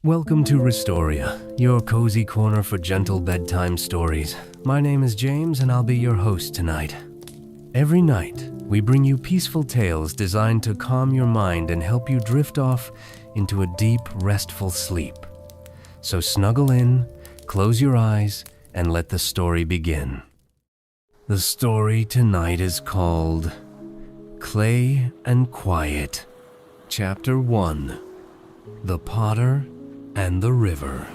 Welcome to Restoria, your cozy corner for gentle bedtime stories. My name is James and I'll be your host tonight. Every night, we bring you peaceful tales designed to calm your mind and help you drift off into a deep, restful sleep. So snuggle in, close your eyes, and let the story begin. The story tonight is called Clay and Quiet. Chapter 1. The Potter and the River.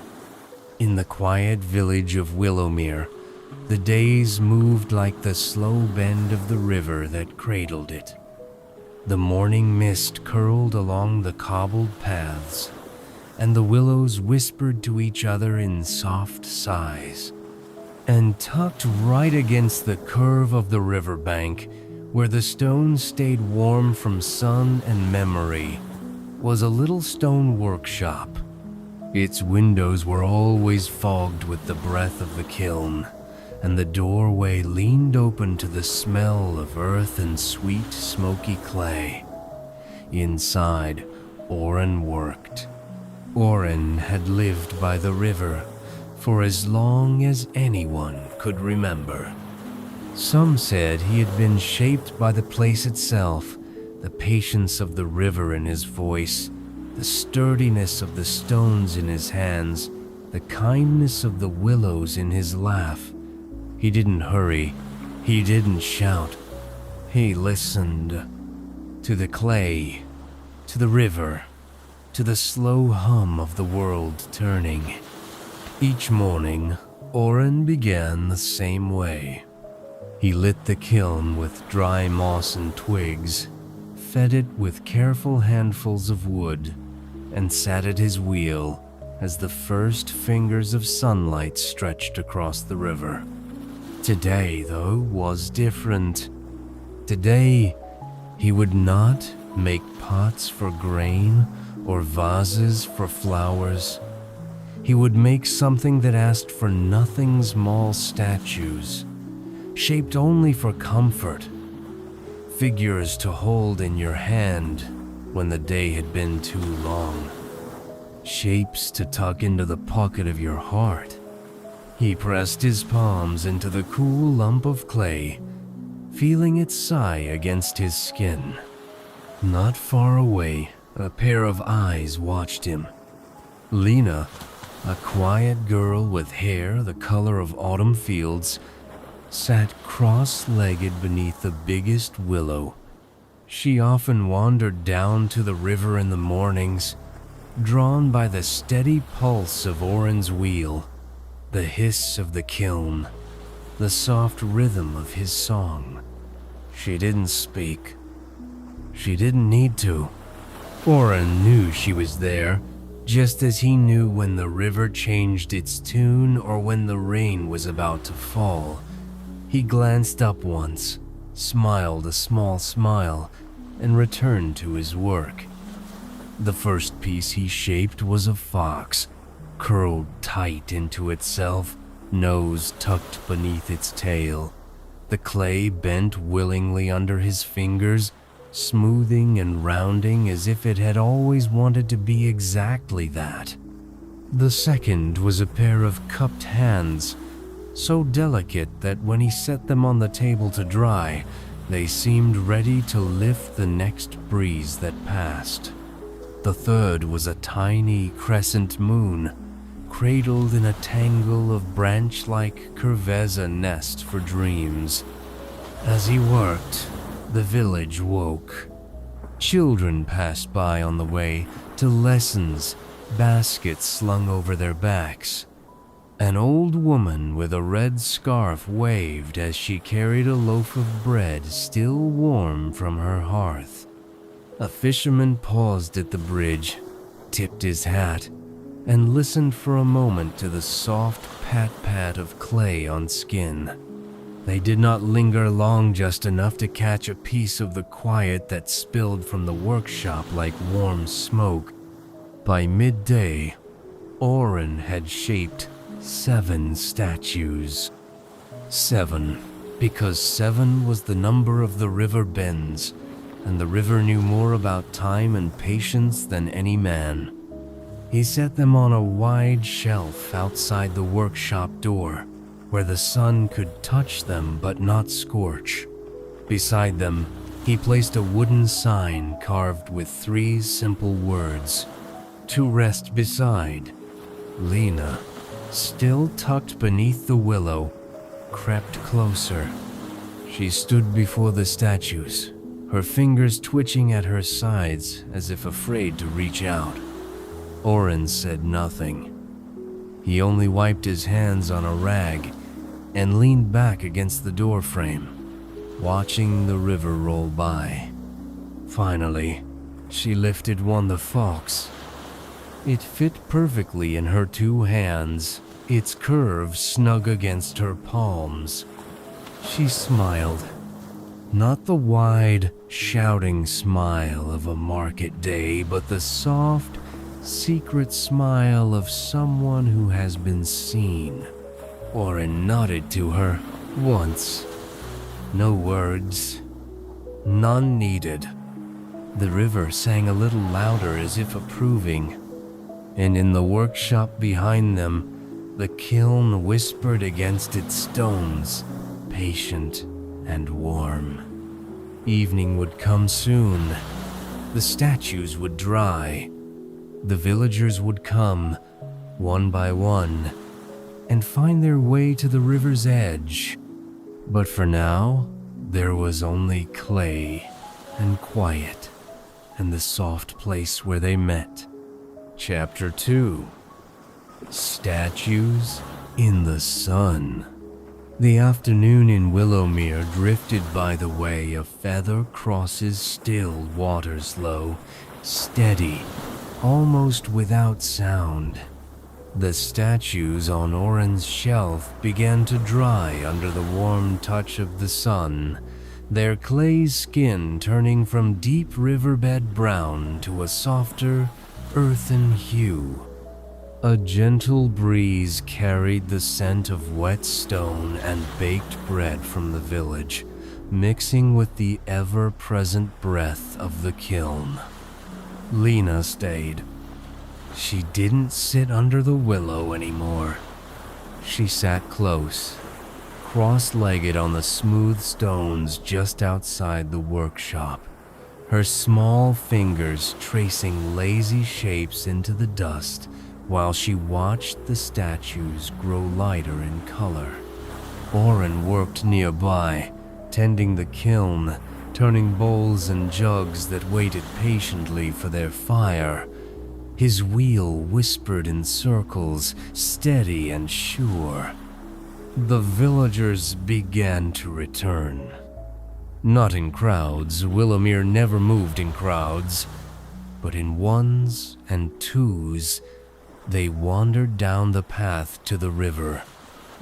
In the quiet village of Willowmere, the days moved like the slow bend of the river that cradled it. The morning mist curled along the cobbled paths, and the willows whispered to each other in soft sighs. And tucked right against the curve of the riverbank, where the stones stayed warm from sun and memory, was a little stone workshop. Its windows were always fogged with the breath of the kiln, and the doorway leaned open to the smell of earth and sweet, smoky clay. Inside, Oren worked. Oren had lived by the river for as long as anyone could remember. Some said he had been shaped by the place itself, the patience of the river in his voice, the sturdiness of the stones in his hands, the kindness of the willows in his laugh. He didn't hurry, he didn't shout. He listened to the clay, to the river, to the slow hum of the world turning. Each morning, Oren began the same way. He lit the kiln with dry moss and twigs, fed it with careful handfuls of wood, and sat at his wheel as the first fingers of sunlight stretched across the river. Today, though, was different. Today, he would not make pots for grain or vases for flowers. He would make something that asked for nothing, small statues, shaped only for comfort, figures to hold in your hand when the day had been too long, shapes to tuck into the pocket of your heart. He pressed his palms into the cool lump of clay, feeling it sigh against his skin. Not far away, a pair of eyes watched him. Lena, a quiet girl with hair the color of autumn fields, sat cross-legged beneath the biggest willow. She often wandered down to the river in the mornings, drawn by the steady pulse of Oren's wheel, the hiss of the kiln, the soft rhythm of his song. She didn't speak. She didn't need to. Oren knew she was there, just as he knew when the river changed its tune or when the rain was about to fall. He glanced up once, smiled a small smile, and returned to his work. The first piece he shaped was a fox, curled tight into itself, nose tucked beneath its tail. The clay bent willingly under his fingers, smoothing and rounding as if it had always wanted to be exactly that. The second was a pair of cupped hands, so delicate that when he set them on the table to dry, they seemed ready to lift the next breeze that passed. The third was a tiny crescent moon, cradled in a tangle of branch-like curveza nest for dreams. As he worked, the village woke. Children passed by on the way to lessons, baskets slung over their backs. An old woman with a red scarf waved as she carried a loaf of bread still warm from her hearth. A fisherman paused at the bridge, tipped his hat, and listened for a moment to the soft pat-pat of clay on skin. They did not linger long, just enough to catch a piece of the quiet that spilled from the workshop like warm smoke. By midday, Oren had shaped 7 statues. 7, because 7 was the number of the river bends, and the river knew more about time and patience than any man. He set them on a wide shelf outside the workshop door, where the sun could touch them but not scorch. Beside them, he placed a wooden sign carved with 3 simple words: "To rest beside." Lena, still tucked beneath the willow, crept closer. She stood before the statues, her fingers twitching at her sides as if afraid to reach out. Oren said nothing. He only wiped his hands on a rag and leaned back against the doorframe, watching the river roll by. Finally, she lifted one the fox. It fit perfectly in her 2 hands, its curve snug against her palms. She smiled. Not the wide, shouting smile of a market day, but the soft, secret smile of someone who has been seen. Oren nodded to her once. No words. None needed. The river sang a little louder as if approving, and in the workshop behind them, the kiln whispered against its stones, patient and warm. Evening would come soon. The statues would dry. The villagers would come, one by one, and find their way to the river's edge. But for now, there was only clay and quiet and the soft place where they met. Chapter 2. Statues in the Sun. The afternoon in Willowmere drifted by the way a feather crosses still waters low, steady, almost without sound. The statues on Oren's shelf began to dry under the warm touch of the sun, their clay skin turning from deep riverbed brown to a softer, earthen hue. A gentle breeze carried the scent of wet stone and baked bread from the village, mixing with the ever-present breath of the kiln. Lena stayed. She didn't sit under the willow anymore. She sat close, cross-legged on the smooth stones just outside the workshop, her small fingers tracing lazy shapes into the dust while she watched the statues grow lighter in color. Oren worked nearby, tending the kiln, turning bowls and jugs that waited patiently for their fire. His wheel whispered in circles, steady and sure. The villagers began to return. Not in crowds. Willowmere never moved in crowds, but in ones and twos. They wandered down the path to the river,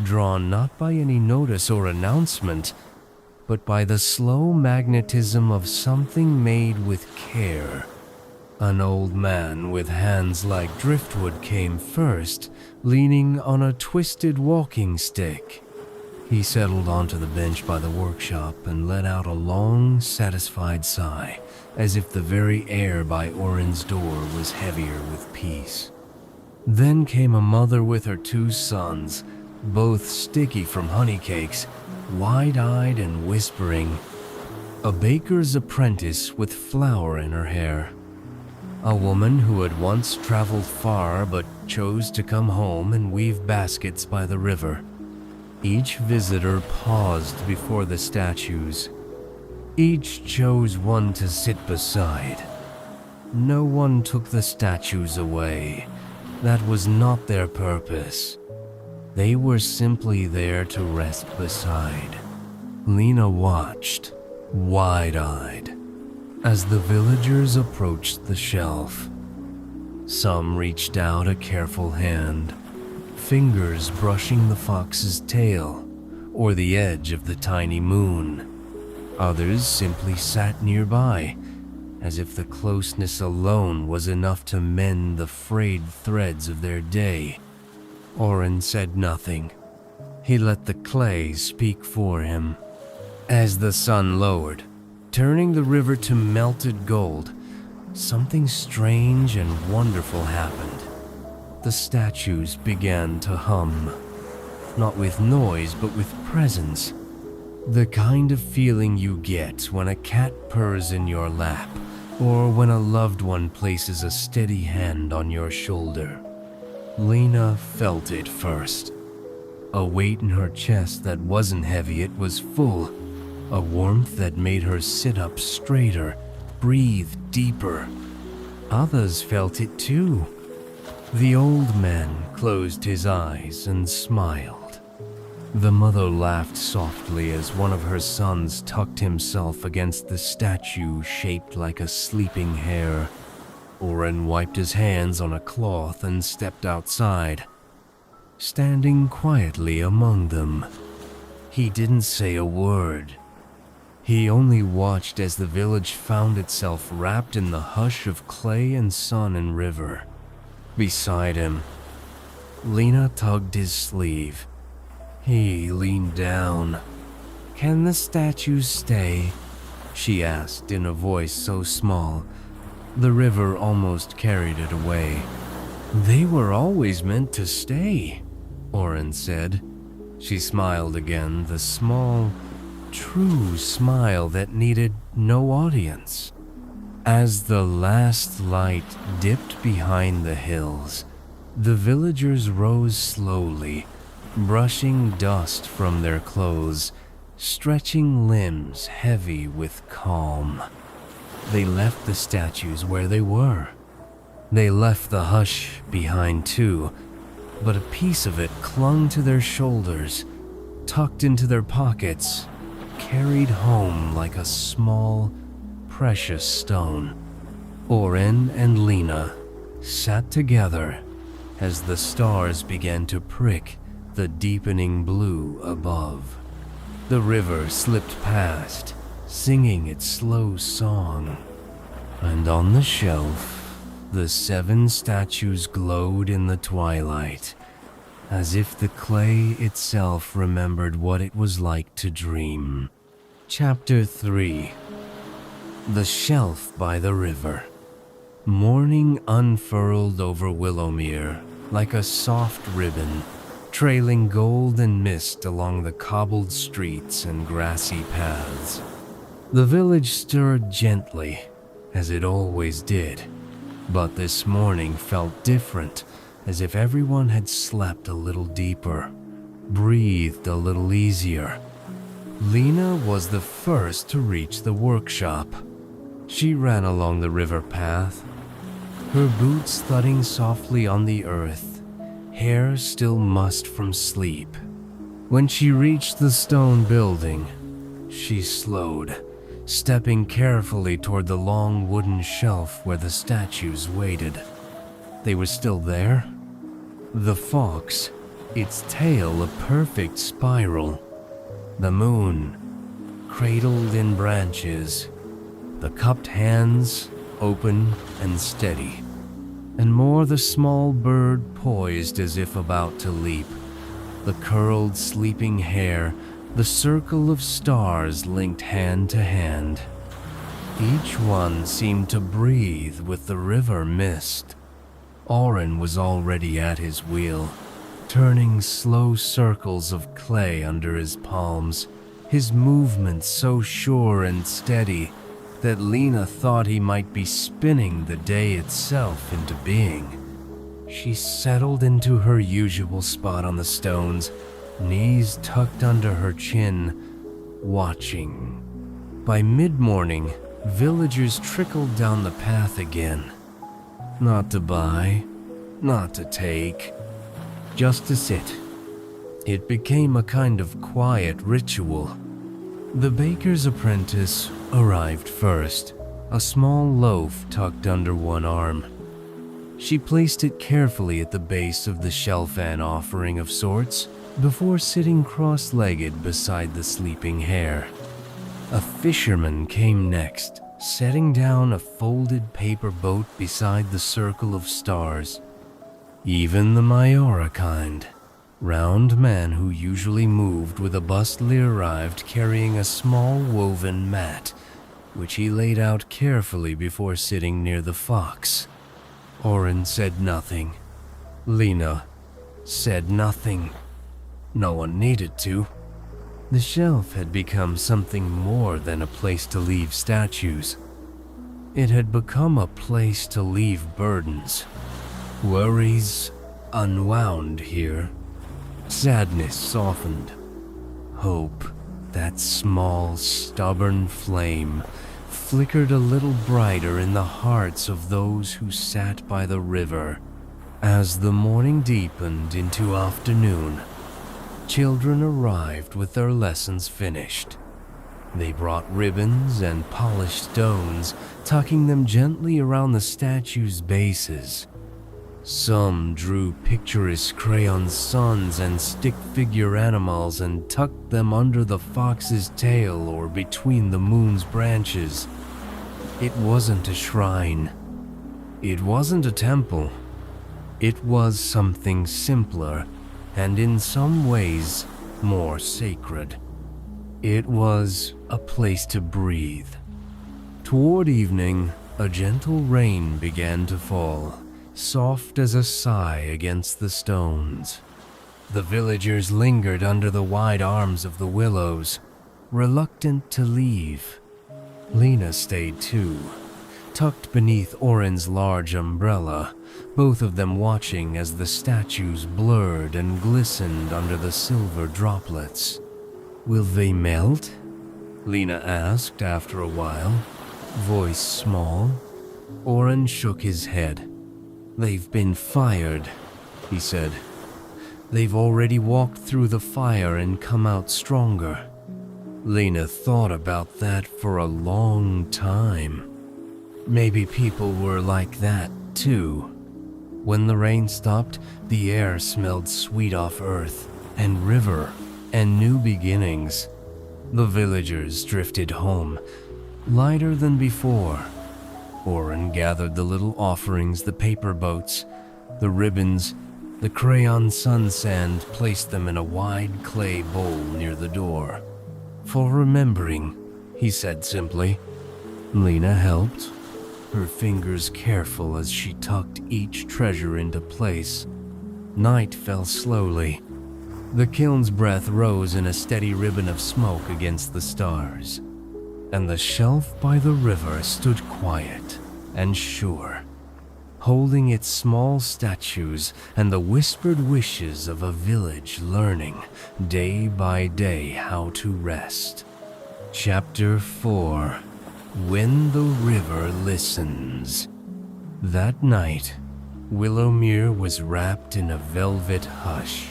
drawn not by any notice or announcement, but by the slow magnetism of something made with care. An old man with hands like driftwood came first, leaning on a twisted walking stick. He settled onto the bench by the workshop and let out a long, satisfied sigh, as if the very air by Oren's door was heavier with peace. Then came a mother with her 2 sons, both sticky from honey cakes, wide-eyed and whispering. A baker's apprentice with flour in her hair. A woman who had once traveled far but chose to come home and weave baskets by the river. Each visitor paused before the statues. Each chose one to sit beside. No one took the statues away. That was not their purpose. They were simply there to rest beside. Lena watched, wide-eyed, as the villagers approached the shelf. Some reached out a careful hand, fingers brushing the fox's tail or the edge of the tiny moon. Others simply sat nearby, as if the closeness alone was enough to mend the frayed threads of their day. Oren said nothing. He let the clay speak for him. As the sun lowered, turning the river to melted gold, something strange and wonderful happened. the statues began to hum. Not with noise, but with presence. The kind of feeling you get when a cat purrs in your lap, or when a loved one places a steady hand on your shoulder. Lena felt it first. A weight in her chest that wasn't heavy, it was full. A warmth that made her sit up straighter, breathe deeper. Others felt it too. The old man closed his eyes and smiled. The mother laughed softly as one of her sons tucked himself against the statue shaped like a sleeping hare. Oren wiped his hands on a cloth and stepped outside, standing quietly among them. He didn't say a word. He only watched as the village found itself wrapped in the hush of clay and sun and river. Beside him, Lena tugged his sleeve. He leaned down. "Can the statues stay?" she asked in a voice so small, the river almost carried it away. "They were always meant to stay," Oren said. She smiled again, the small, true smile that needed no audience. As the last light dipped behind the hills, the villagers rose slowly, brushing dust from their clothes, stretching limbs heavy with calm. They left the statues where they were. They left the hush behind too, but a piece of it clung to their shoulders, tucked into their pockets, carried home like a small, precious stone. Oren and Lena sat together as the stars began to prick the deepening blue above. The river slipped past, singing its slow song. And on the shelf, the 7 statues glowed in the twilight, as if the clay itself remembered what it was like to dream. Chapter 3. The Shelf by the River. Morning unfurled over Willowmere like a soft ribbon, trailing gold and mist along the cobbled streets and grassy paths. The village stirred gently, as it always did, but this morning felt different, as if everyone had slept a little deeper, breathed a little easier. Lena was the first to reach the workshop. She ran along the river path, her boots thudding softly on the earth, hair still mussed from sleep. When she reached the stone building, she slowed, stepping carefully toward the long wooden shelf where the statues waited. They were still there. The fox, its tail a perfect spiral. The moon, cradled in branches. The cupped hands, open and steady. And more the small bird poised as if about to leap. The curled sleeping hair, the circle of stars linked hand to hand. Each one seemed to breathe with the river mist. Oren was already at his wheel, turning slow circles of clay under his palms, his movements so sure and steady that Lena thought he might be spinning the day itself into being. She settled into her usual spot on the stones, knees tucked under her chin, watching. By mid-morning, villagers trickled down the path again. Not to buy, not to take, just to sit. It became a kind of quiet ritual. The baker's apprentice arrived first, a small loaf tucked under one arm. She placed it carefully at the base of the shelf, an offering of sorts, before sitting cross-legged beside the sleeping hare. A fisherman came next, setting down a folded paper boat beside the circle of stars. Even the Mayora kind, round man who usually moved with a bustler arrived carrying a small woven mat, which he laid out carefully before sitting near the fox. Oren said nothing. Lena said nothing. No one needed to. The shelf had become something more than a place to leave statues. It had become a place to leave burdens. Worries unwound here. Sadness softened. Hope, that small, stubborn flame, flickered a little brighter in the hearts of those who sat by the river. As the morning deepened into afternoon, children arrived with their lessons finished. They brought ribbons and polished stones, tucking them gently around the statues' bases. Some drew picturesque crayon suns and stick figure animals and tucked them under the fox's tail or between the moon's branches. It wasn't a shrine. It wasn't a temple. It was something simpler and in some ways more sacred. It was a place to breathe. Toward evening, a gentle rain began to fall, soft as a sigh against the stones. The villagers lingered under the wide arms of the willows, reluctant to leave. Lena stayed too, tucked beneath Oren's large umbrella, both of them watching as the statues blurred and glistened under the silver droplets. "Will they melt?" Lena asked after a while, voice small. Oren shook his head. "They've been fired," he said. "They've already walked through the fire and come out stronger." Lena thought about that for a long time. Maybe people were like that too. When the rain stopped, the air smelled sweet off earth and river and new beginnings. The villagers drifted home, lighter than before. Oren gathered the little offerings, the paper boats, the ribbons, the crayon sun sand, placed them in a wide clay bowl near the door. "For remembering," he said simply. Lena helped, her fingers careful as she tucked each treasure into place. Night fell slowly. The kiln's breath rose in a steady ribbon of smoke against the stars, and the shelf by the river stood quiet and sure, holding its small statues and the whispered wishes of a village learning, day by day, how to rest. Chapter 4: When the River Listens. That night, Willowmere was wrapped in a velvet hush.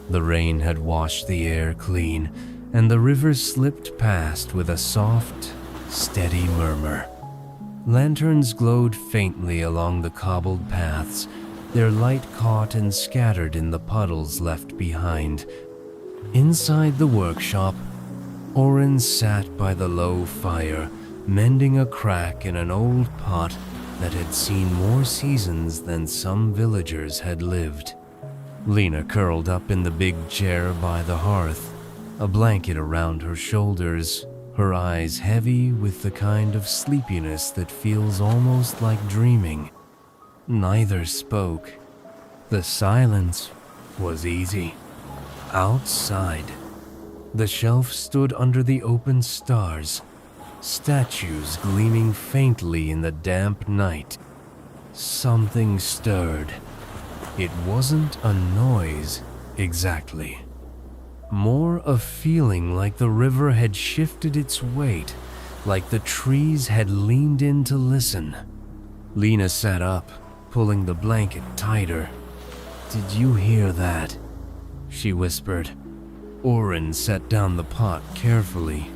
The rain had washed the air clean, and the river slipped past with a soft, steady murmur. Lanterns glowed faintly along the cobbled paths, their light caught and scattered in the puddles left behind. Inside the workshop, Oren sat by the low fire, mending a crack in an old pot that had seen more seasons than some villagers had lived. Lena curled up in the big chair by the hearth, a blanket around her shoulders, her eyes heavy with the kind of sleepiness that feels almost like dreaming. Neither spoke. The silence was easy. Outside, the shelf stood under the open stars, statues gleaming faintly in the damp night. Something stirred. It wasn't a noise exactly. More a feeling like the river had shifted its weight, like the trees had leaned in to listen. Lena sat up, pulling the blanket tighter. "Did you hear that?" she whispered. Oren set down the pot carefully.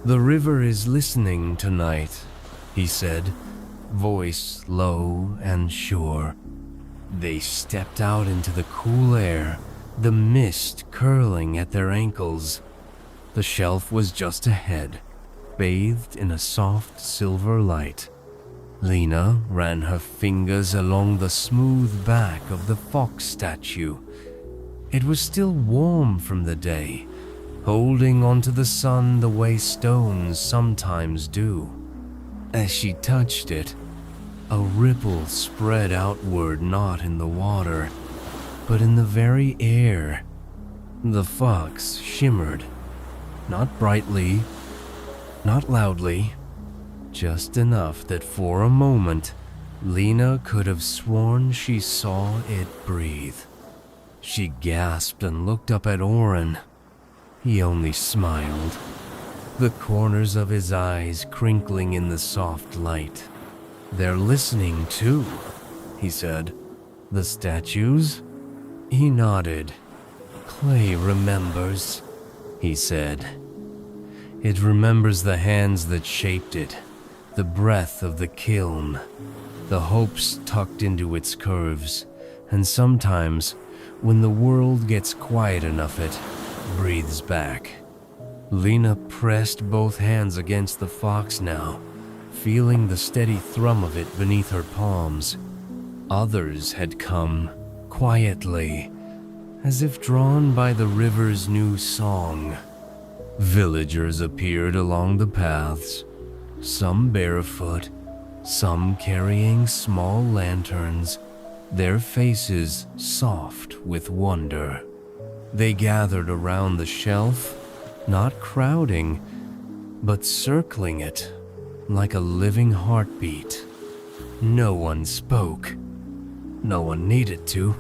"The river is listening tonight," he said, voice low and sure. They stepped out into the cool air, the mist curling at their ankles. The shelf was just ahead, bathed in a soft silver light. Lena ran her fingers along the smooth back of the fox statue. It was still warm from the day, holding onto the sun the way stones sometimes do. As she touched it, a ripple spread outward, not in the water, but in the very air. The fox shimmered, not brightly, not loudly, just enough that for a moment, Lena could have sworn she saw it breathe. She gasped and looked up at Oren. He only smiled, the corners of his eyes crinkling in the soft light. "They're listening too," he said. "The statues?" He nodded. "Clay remembers," he said. "It remembers the hands that shaped it, the breath of the kiln, the hopes tucked into its curves, and sometimes, when the world gets quiet enough, it breathes back." Lena pressed both hands against the fox now, feeling the steady thrum of it beneath her palms. Others had come, quietly, as if drawn by the river's new song. Villagers appeared along the paths, some barefoot, some carrying small lanterns, their faces soft with wonder. They gathered around the shelf, not crowding, but circling it like a living heartbeat. No one spoke. No one needed to.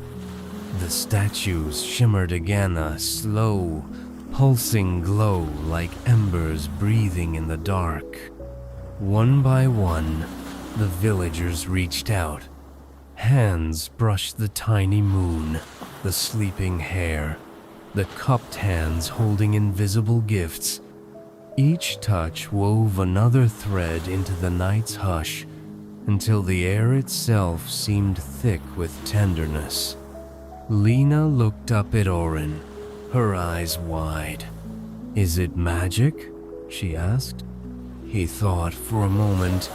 The statues shimmered again, a slow, pulsing glow like embers breathing in the dark. One by one, the villagers reached out. Hands brushed the tiny moon, the sleeping hair, the cupped hands holding invisible gifts. Each touch wove another thread into the night's hush until the air itself seemed thick with tenderness. Lena looked up at Oren, her eyes wide. "Is it magic?" she asked. He thought for a moment.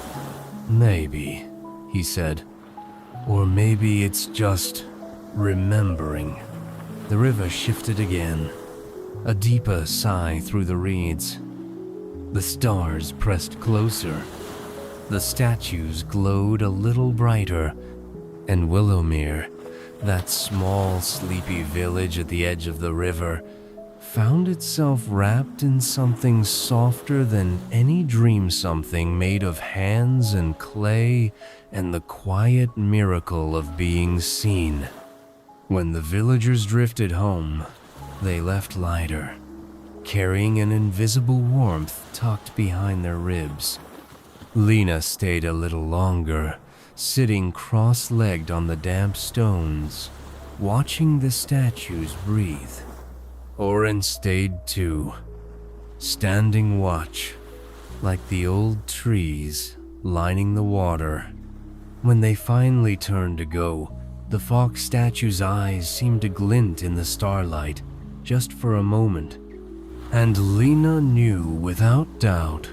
"Maybe," he said. "Or maybe it's just remembering." The river shifted again, a deeper sigh through the reeds. The stars pressed closer. The statues glowed a little brighter, and Willowmere, that small, sleepy village at the edge of the river, found itself wrapped in something softer than any dream, something made of hands and clay and the quiet miracle of being seen. When the villagers drifted home, they left lighter, carrying an invisible warmth tucked behind their ribs. Lena stayed a little longer, sitting cross-legged on the damp stones, watching the statues breathe. Oren stayed too, standing watch, like the old trees lining the water. When they finally turned to go, the fox statue's eyes seemed to glint in the starlight, just for a moment. And Lena knew without doubt,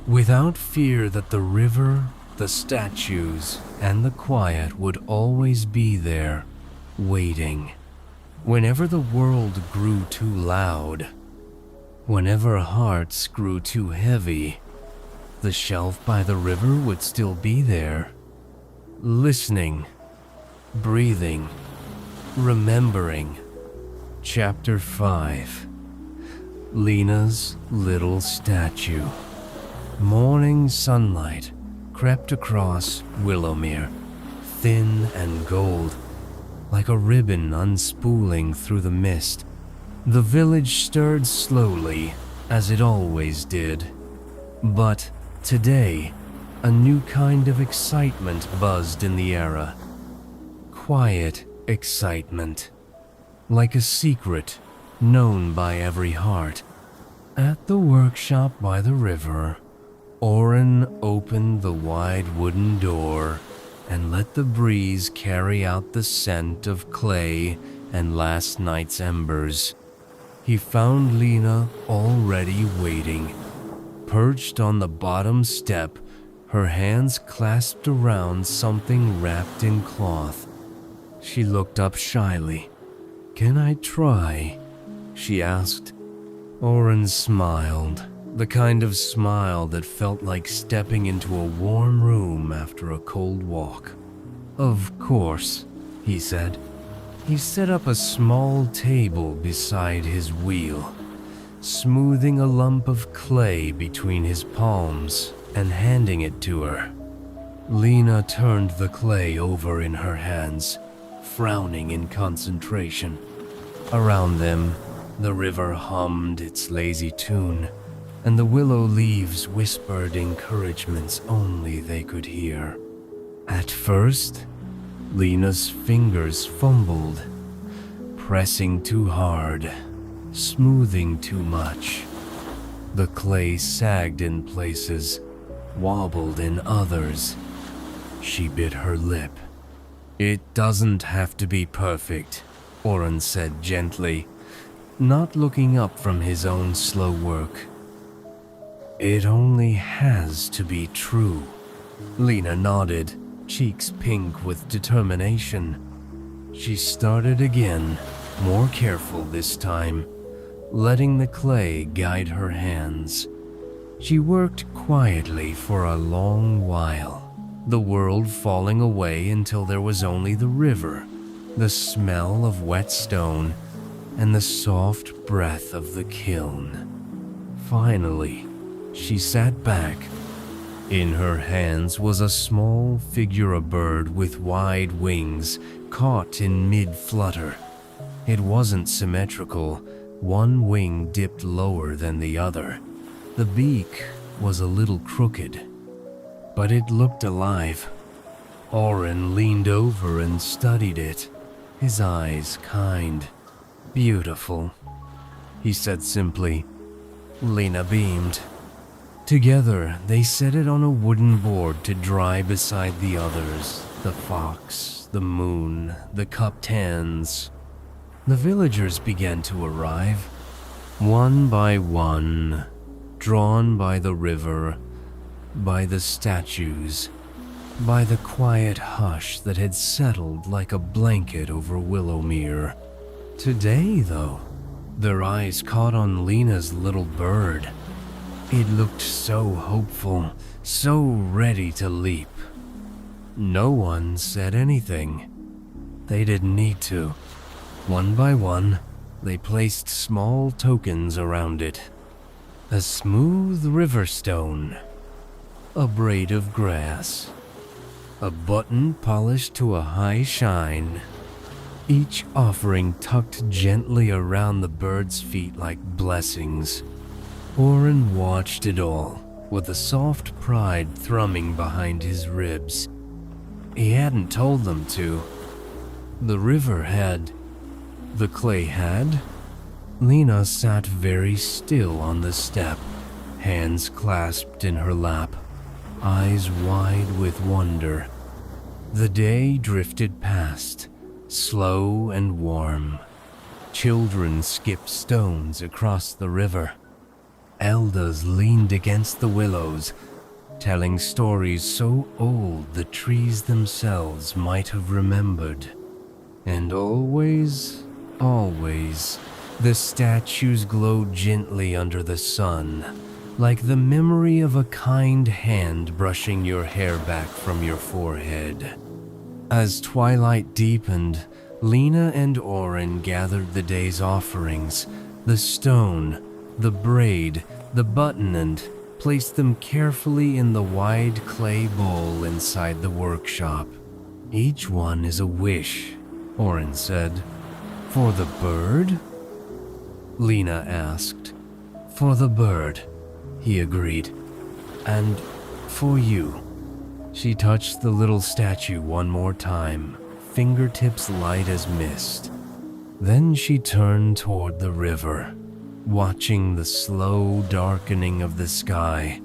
without fear, that the river, the statues, and the quiet would always be there, waiting. Whenever the world grew too loud, whenever hearts grew too heavy, the shelf by the river would still be there, listening, breathing, remembering. Chapter 5. Lena's Little Statue. Morning sunlight crept across Willowmere, thin and gold, like a ribbon unspooling through the mist. The village stirred slowly, as it always did. But today, a new kind of excitement buzzed in the air. Quiet excitement, like a secret known by every heart. At the workshop by the river, Oren opened the wide wooden door and let the breeze carry out the scent of clay and last night's embers. He found Lena already waiting, perched on the bottom step, her hands clasped around something wrapped in cloth. She looked up shyly. "Can I try?" she asked. Oren smiled, the kind of smile that felt like stepping into a warm room after a cold walk. "Of course," he said. He set up a small table beside his wheel, smoothing a lump of clay between his palms and handing it to her. Lena turned the clay over in her hands, frowning in concentration. Around them, the river hummed its lazy tune, and the willow leaves whispered encouragements only they could hear. At first, Lena's fingers fumbled, pressing too hard, smoothing too much. The clay sagged in places, wobbled in others. She bit her lip. "It doesn't have to be perfect," Oren said gently, not looking up from his own slow work. "It only has to be true." Lena nodded, cheeks pink with determination. She started again, more careful this time, letting the clay guide her hands. She worked quietly for a long while, the world falling away until there was only the river, the smell of wet stone, and the soft breath of the kiln. Finally, she sat back. In her hands was a small figure of bird with wide wings, caught in mid-flutter. It wasn't symmetrical. One wing dipped lower than the other. The beak was a little crooked, but it looked alive. Oren leaned over and studied it, his eyes kind. "Beautiful," he said simply. Lena beamed. Together, they set it on a wooden board to dry beside the others, the fox, the moon, the cupped hands. The villagers began to arrive, one by one, drawn by the river, by the statues, by the quiet hush that had settled like a blanket over Willowmere. Today, though, their eyes caught on Lena's little bird. It looked so hopeful, so ready to leap. No one said anything. They didn't need to. One by one, they placed small tokens around it. A smooth river stone, a braid of grass, a button polished to a high shine, each offering tucked gently around the bird's feet like blessings. Oren watched it all, with a soft pride thrumming behind his ribs. He hadn't told them to. The river had. The clay had. Lena sat very still on the step, hands clasped in her lap, eyes wide with wonder. The day drifted past, slow and warm. Children skipped stones across the river. Elders leaned against the willows, telling stories so old the trees themselves might have remembered. And always, the statues glowed gently under the sun, like the memory of a kind hand brushing your hair back from your forehead. As twilight deepened, Lena and Oren gathered the day's offerings, the stone, the braid, the button, and placed them carefully in the wide clay bowl inside the workshop. "Each one is a wish," Oren said. "For the bird?" Lena asked. "For the bird," he agreed. "And for you." She touched the little statue one more time, fingertips light as mist. Then she turned toward the river, watching the slow darkening of the sky,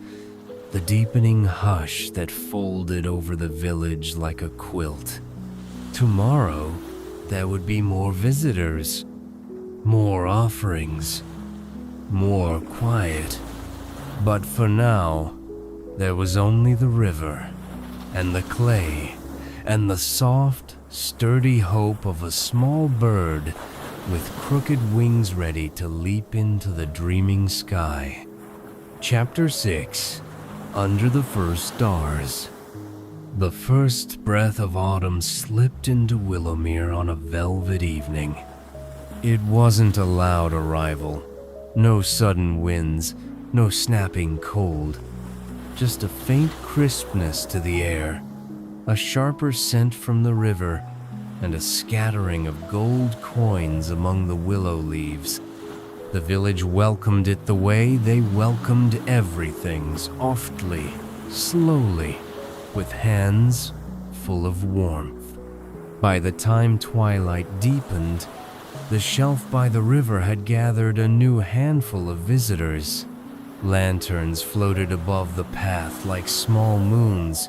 the deepening hush that folded over the village like a quilt. Tomorrow, there would be more visitors, more offerings, more quiet. But for now, there was only the river, and the clay, and the soft, sturdy hope of a small bird with crooked wings ready to leap into the dreaming sky. Chapter 6. Under the First Stars. The first breath of autumn slipped into Willowmere on a velvet evening. It wasn't a loud arrival. No sudden winds, no snapping cold. Just a faint crispness to the air, a sharper scent from the river, and a scattering of gold coins among the willow leaves. The village welcomed it the way they welcomed everything, softly, slowly, with hands full of warmth. By the time twilight deepened, the shelf by the river had gathered a new handful of visitors. Lanterns floated above the path like small moons,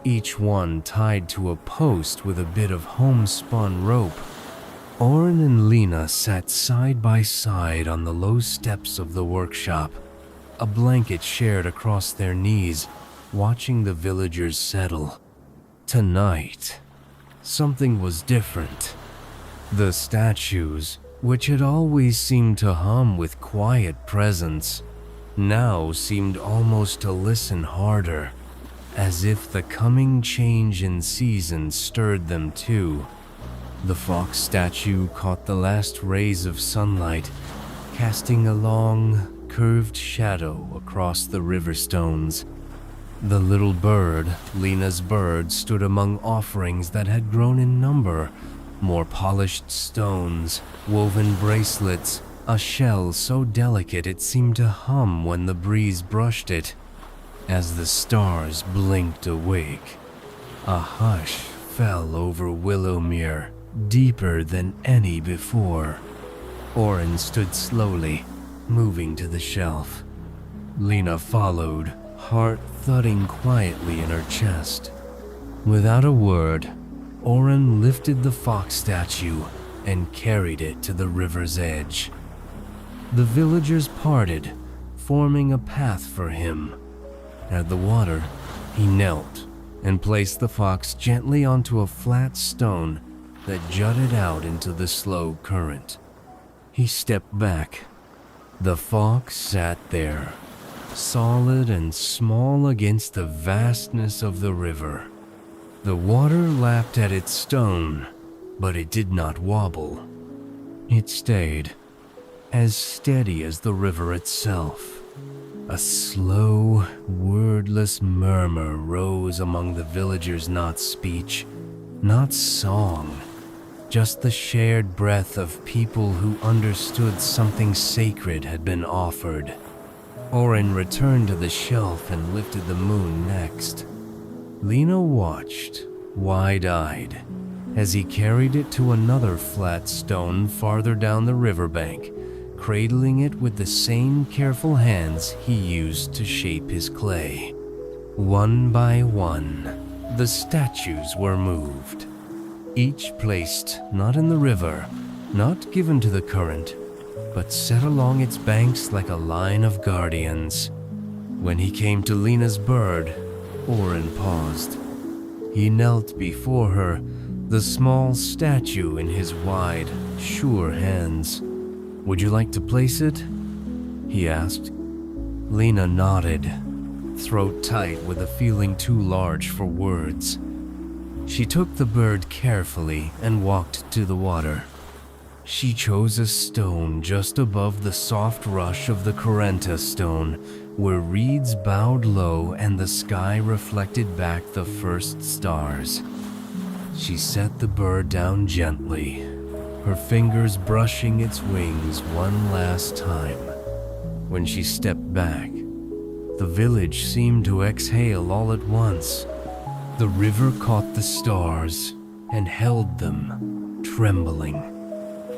each one tied to a post with a bit of homespun rope. Oren and Lena sat side by side on the low steps of the workshop, a blanket shared across their knees, watching the villagers settle. Tonight, something was different. The statues, which had always seemed to hum with quiet presence, now seemed almost to listen harder, as if the coming change in season stirred them too. The fox statue caught the last rays of sunlight, casting a long, curved shadow across the river stones. The little bird, Lena's bird, stood among offerings that had grown in number, more polished stones, woven bracelets, a shell so delicate it seemed to hum when the breeze brushed it. As the stars blinked awake, a hush fell over Willowmere, deeper than any before. Oren stood slowly, moving to the shelf. Lena followed, heart thudding quietly in her chest. Without a word, Oren lifted the fox statue and carried it to the river's edge. The villagers parted, forming a path for him. At the water, he knelt and placed the fox gently onto a flat stone that jutted out into the slow current. He stepped back. The fox sat there, solid and small against the vastness of the river. The water lapped at its stone, but it did not wobble. It stayed, as steady as the river itself. A slow, wordless murmur rose among the villagers, not speech, not song, just the shared breath of people who understood something sacred had been offered. Oren returned to the shelf and lifted the moon next. Lena watched, wide-eyed, as he carried it to another flat stone farther down the riverbank, cradling it with the same careful hands he used to shape his clay. One by one, the statues were moved, each placed not in the river, not given to the current, but set along its banks like a line of guardians. When he came to Lena's bird, Oren paused. He knelt before her, the small statue in his wide, sure hands. "Would you like to place it?" he asked. Lena nodded, throat tight with a feeling too large for words. She took the bird carefully and walked to the water. She chose a stone just above the soft rush of the Carenta stone, where reeds bowed low and the sky reflected back the first stars. She set the bird down gently, her fingers brushing its wings one last time. When she stepped back, the village seemed to exhale all at once. The river caught the stars and held them, trembling.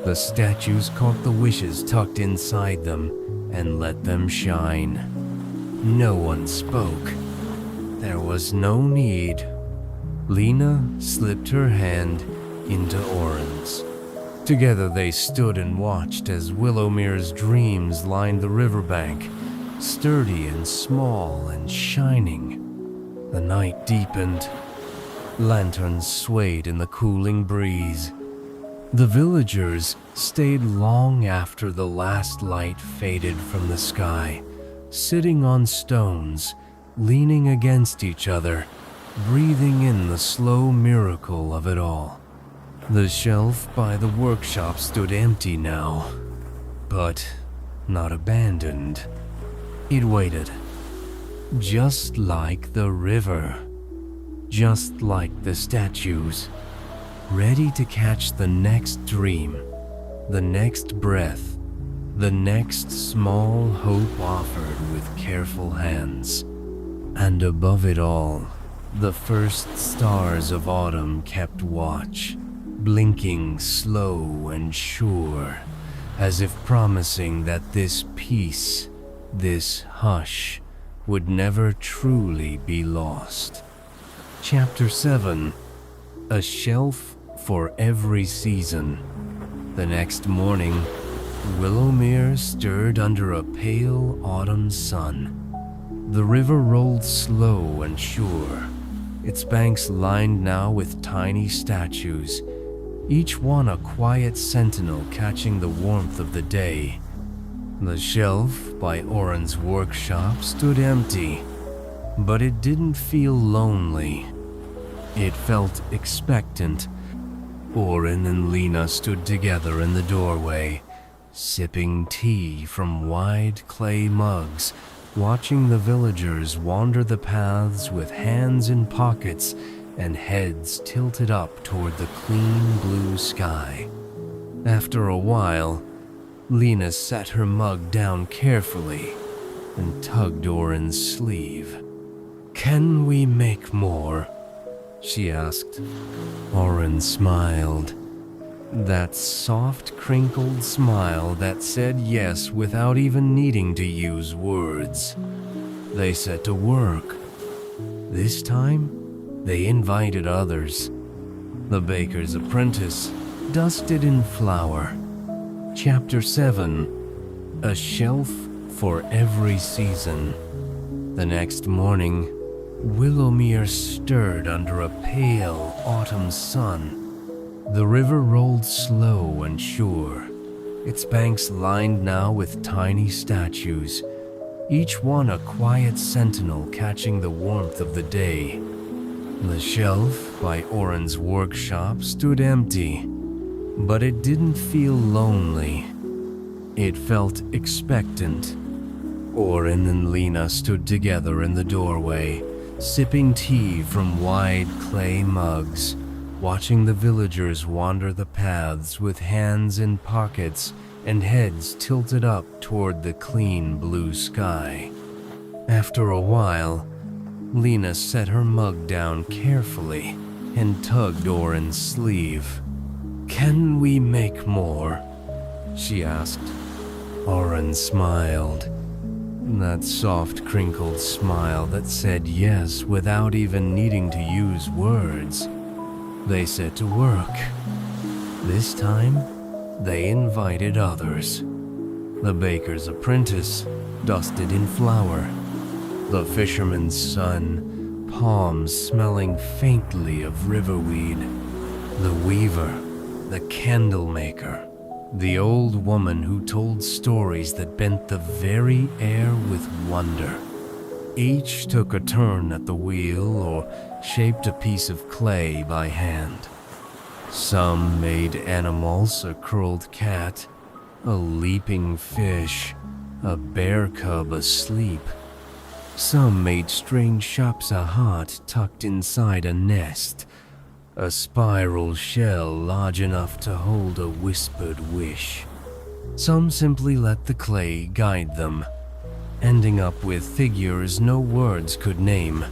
The statues caught the wishes tucked inside them and let them shine. No one spoke. There was no need. Lena slipped her hand into Oren's. Together they stood and watched as Willowmere's dreams lined the riverbank, sturdy and small and shining. The night deepened. Lanterns swayed in the cooling breeze. The villagers stayed long after the last light faded from the sky, sitting on stones, leaning against each other, breathing in the slow miracle of it all. The shelf by the workshop stood empty now, but not abandoned. It waited, just like the river, just like the statues, ready to catch the next dream, the next breath, the next small hope offered with careful hands. And above it all, the first stars of autumn kept watch, blinking slow and sure, as if promising that this peace, this hush, would never truly be lost. Chapter 7. A Shelf for Every Season. The next morning, Willowmere stirred under a pale autumn sun. The river rolled slow and sure, its banks lined now with tiny statues, each one a quiet sentinel catching the warmth of the day. The shelf by Oren's workshop stood empty, but it didn't feel lonely. It felt expectant. Oren and Lena stood together in the doorway, sipping tea from wide clay mugs, watching the villagers wander the paths with hands in pockets and heads tilted up toward the clean blue sky. After a while, Lena set her mug down carefully and tugged Oren's sleeve. "Can we make more?" she asked. Oren smiled. That soft, crinkled smile that said yes without even needing to use words. They set to work. This time, they invited others. The baker's apprentice, dusted in flour. Chapter 7. A Shelf for Every Season. The next morning, Willowmere stirred under a pale autumn sun. The river rolled slow and sure, its banks lined now with tiny statues, each one a quiet sentinel catching the warmth of the day. The shelf by Oren's workshop stood empty, but it didn't feel lonely. It felt expectant. Oren and Lena stood together in the doorway, sipping tea from wide clay mugs, watching the villagers wander the paths with hands in pockets and heads tilted up toward the clean blue sky. After a while, Lena set her mug down carefully and tugged Oren's sleeve. "Can we make more?" she asked. Oren smiled. That soft, crinkled smile that said yes without even needing to use words. They set to work. This time, they invited others. The baker's apprentice, dusted in flour. The fisherman's son, palms smelling faintly of riverweed. The weaver, the candle maker. The old woman who told stories that bent the very air with wonder. Each took a turn at the wheel or shaped a piece of clay by hand. Some made animals, a curled cat, a leaping fish, a bear cub asleep. Some made strange shapsahat tucked inside a nest, a spiral shell large enough to hold a whispered wish. Some simply let the clay guide them, ending up with figures no words could name,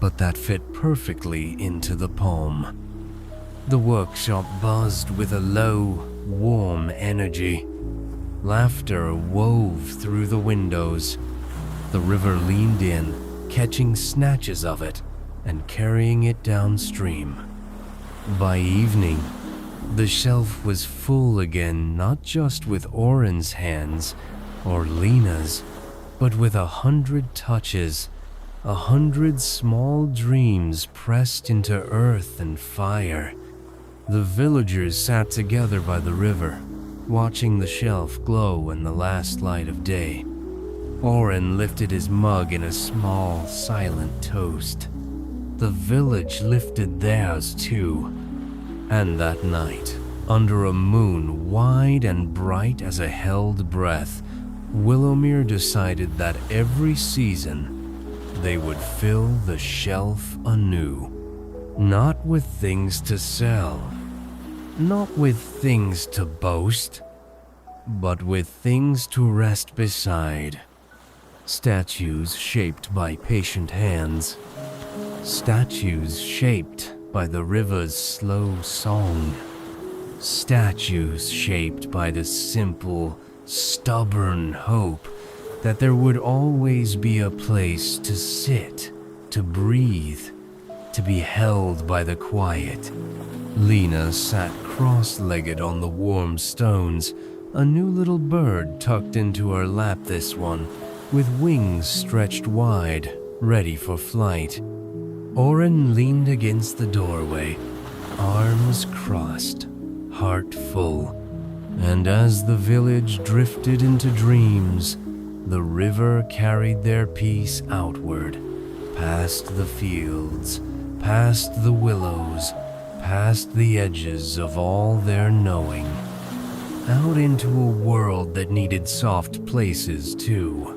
but that fit perfectly into the poem. The workshop buzzed with a low, warm energy. Laughter wove through the windows. The river leaned in, catching snatches of it and carrying it downstream. By evening, the shelf was full again, not just with Oren's hands or Lena's, but with 100 touches, 100 small dreams pressed into earth and fire. The villagers sat together by the river, watching the shelf glow in the last light of day. Oren lifted his mug in a small, silent toast. the village lifted theirs too. And that night, under a moon wide and bright as a held breath, Willowmere decided that every season they would fill the shelf anew. Not with things to sell, not with things to boast, but with things to rest beside. Statues shaped by patient hands, statues shaped by the river's slow song, statues shaped by the simple, stubborn hope that there would always be a place to sit, to breathe, to be held by the quiet. Lena sat cross-legged on the warm stones, a new little bird tucked into her lap, this one, with wings stretched wide, ready for flight. Oren leaned against the doorway, arms crossed, heart full. And as the village drifted into dreams, the river carried their peace outward, past the fields, past the willows, past the edges of all their knowing, out into a world that needed soft places too.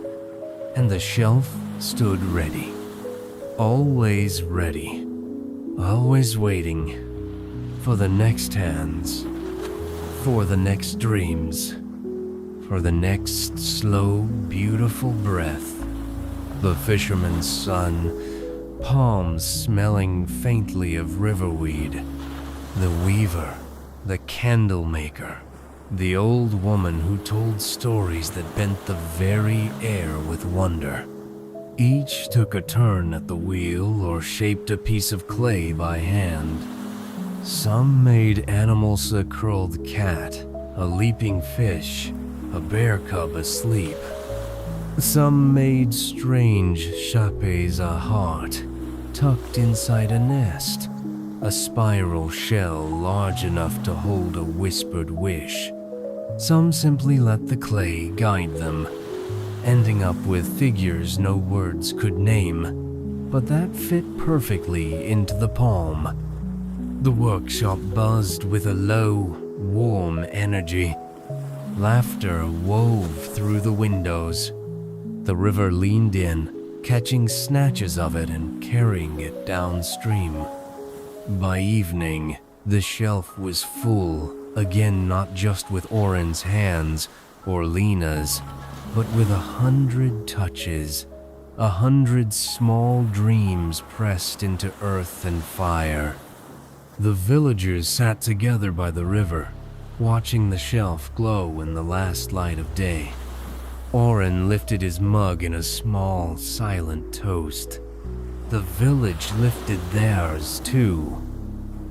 And the shelf stood ready, always ready, always waiting for the next hands, for the next dreams, for the next slow, beautiful breath. The fisherman's son, palms smelling faintly of riverweed, the weaver, the candle maker, the old woman who told stories that bent the very air with wonder. Each took a turn at the wheel or shaped a piece of clay by hand. Some made animals, a curled cat, a leaping fish, a bear cub asleep. Some made strange shapes, a heart tucked inside a nest, a spiral shell large enough to hold a whispered wish. Some simply let the clay guide them, ending up with figures no words could name, but that fit perfectly into the palm. The workshop buzzed with a low, warm energy. Laughter wove through the windows. The river leaned in, catching snatches of it and carrying it downstream. By evening, the shelf was full, again not just with Oren's hands or Lena's, but with 100 touches, 100 small dreams pressed into earth and fire. The villagers sat together by the river, watching the shelf glow in the last light of day. Oren lifted his mug in a small, silent toast. The village lifted theirs too.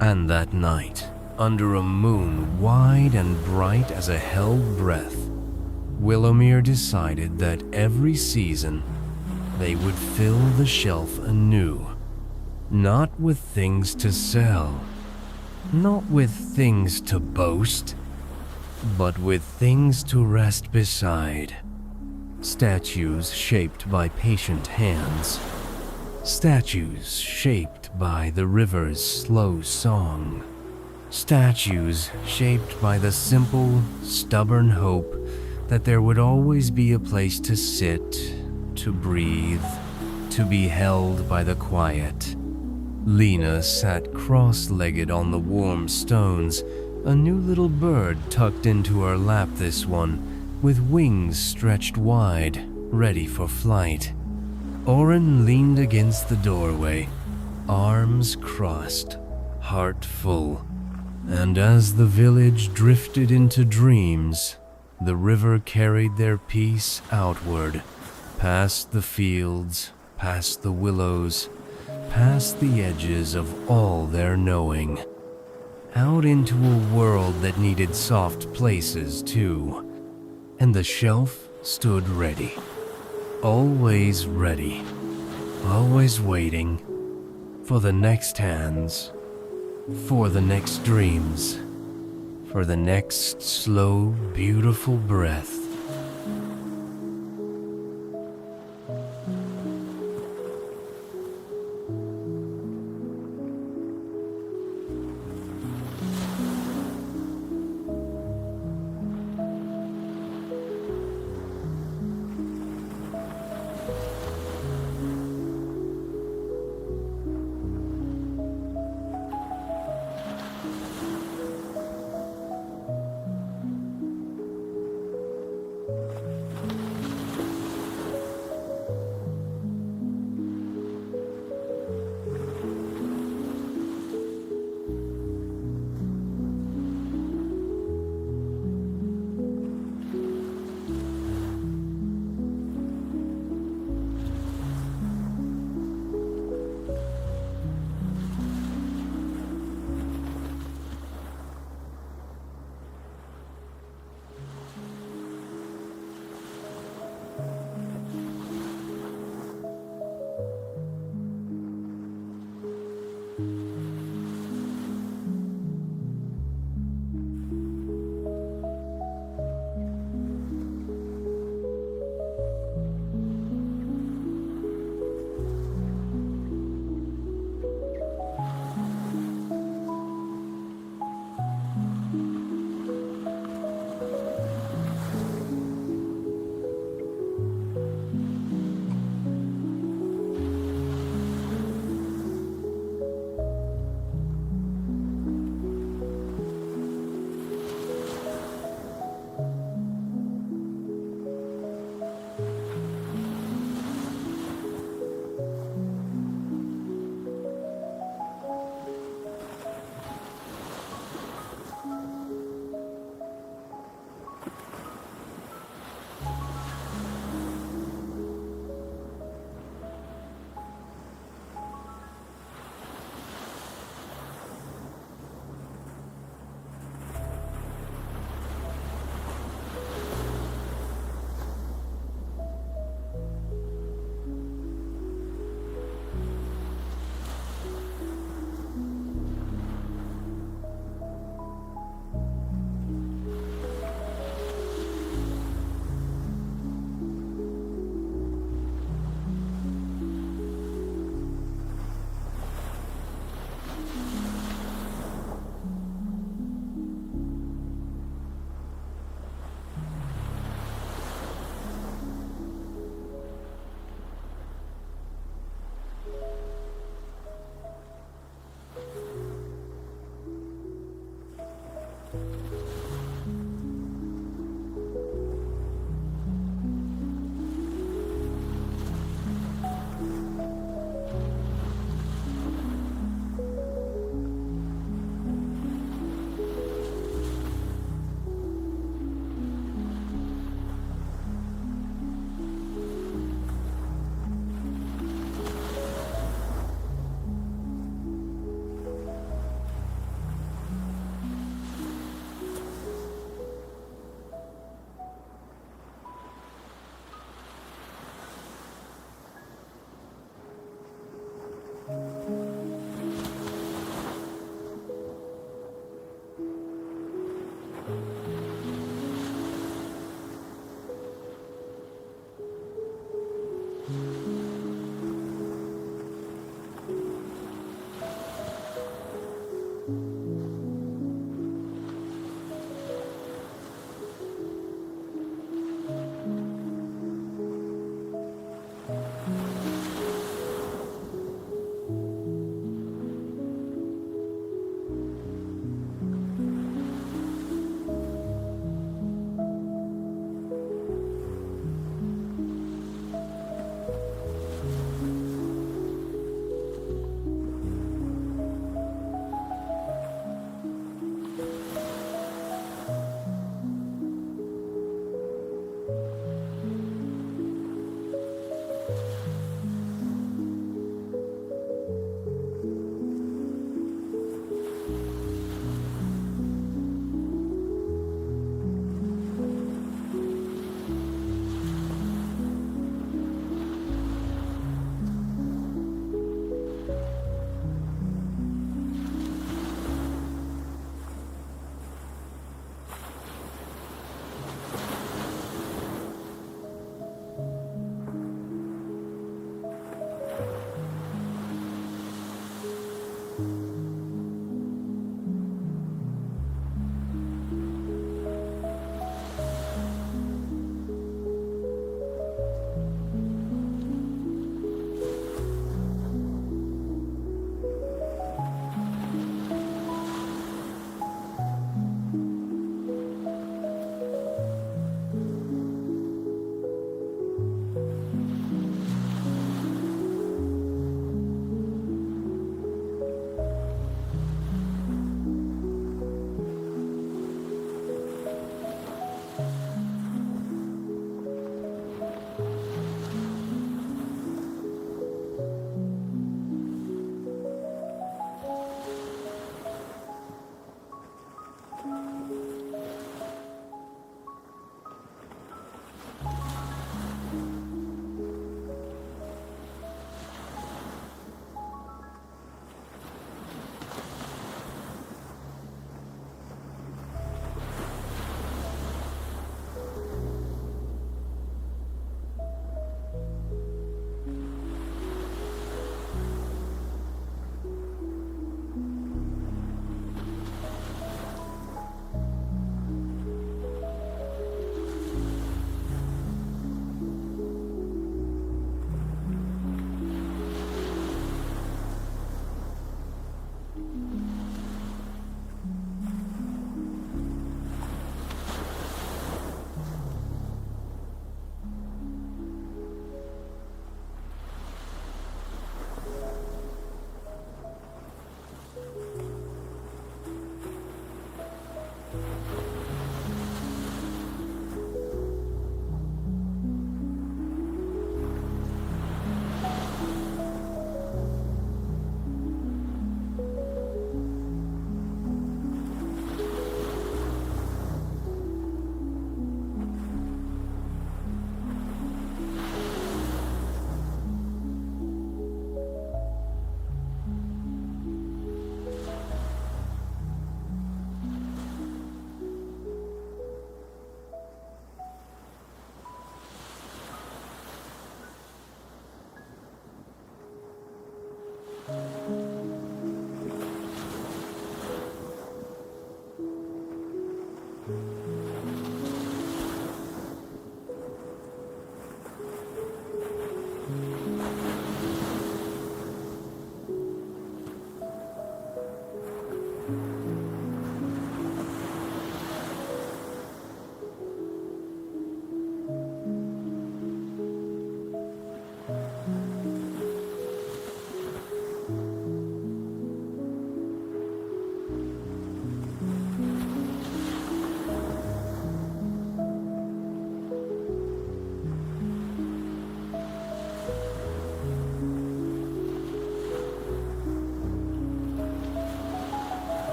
And that night, under a moon wide and bright as a held breath, Willowmere decided that every season they would fill the shelf anew, not with things to sell, not with things to boast, but with things to rest beside. Statues shaped by patient hands, statues shaped by the river's slow song, statues shaped by the simple, stubborn hope that there would always be a place to sit, to breathe, to be held by the quiet. Lena sat cross-legged on the warm stones, a new little bird tucked into her lap, this one, with wings stretched wide, ready for flight. Oren leaned against the doorway, arms crossed, heart full. And as the village drifted into dreams, the river carried their peace outward, past the fields, past the willows, past the edges of all their knowing, out into a world that needed soft places too. And the shelf stood ready, always waiting for the next hands, for the next dreams, for the next slow, beautiful breath.